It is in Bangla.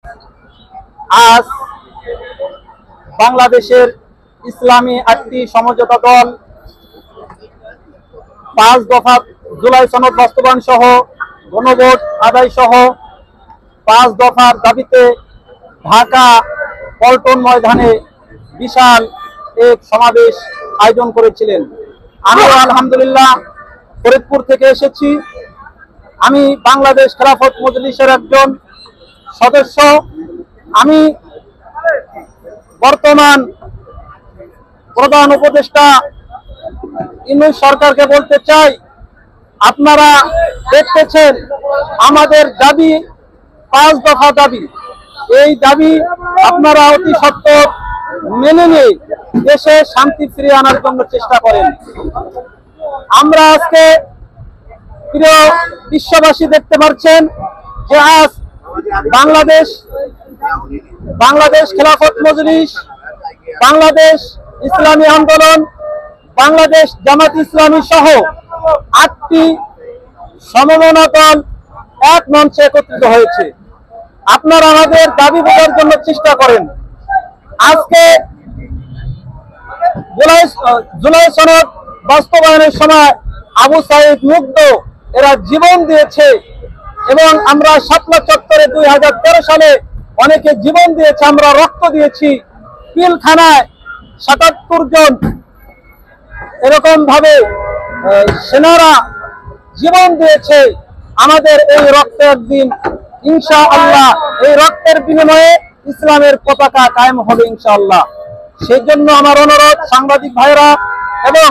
আজ বাংলাদেশের ইসলামী আটটি সমঝোতা দল 5 দফা জুলাই সনদ বাস্তবায়ন সহ গণভোট আদায় সহ 5 দফার দাবিতে ঢাকা পল্টন ময়দানে বিশাল এক সমাবেশ আয়োজন করেছিলেন। আমি আলহামদুলিল্লাহ ফরিদপুর থেকে এসেছি। আমি বাংলাদেশ খেলাফত মজলিসের একজন সদস্য। আমি বর্তমান প্রধান উপদেষ্টা ইউনূস সরকারকে বলতে চাই, আপনারা দেখতেছেন আমাদের দাবি 5 দফা দাবি। এই দাবি আপনারা অতি সত্বর মেনে নিয়ে দেশে শান্তি ফিরিয়ে আনার জন্য চেষ্টা করেন। আমরা আজকে প্রিয় বিশ্ববাসী দেখতে পাচ্ছেন যে আজ বাংলাদেশ খেলাফত মজলিস, বাংলাদেশ ইসলামী আন্দোলন, বাংলাদেশ জামাত ইসলামী সহ 8টি সমমনা দল এক মঞ্চে একত্রিত হয়েছে। আপনারা আমাদের দাবি বোঝার জন্য চেষ্টা করেন। আজকে জুলাই সনদ বাস্তবায়নের সময় আবু সাইদ মুগ্ধ এরা জীবন দিয়েছে এবং আমরা শাপলা চত্বরে 2013 সালে অনেকে জীবন দিয়েছে, আমরা রক্ত দিয়েছি। পিলখানায় 77 জন এরকম ভাবে সেনারা জীবন দিয়েছে। আমাদের এই রক্তের দিন ইনশাআল্লাহ, এই রক্তের বিনিময়ে ইসলামের পতাকা কায়েম হবে ইনশাআল্লাহ। সেই জন্য আমার অনুরোধ সাংবাদিক ভাইরা এবং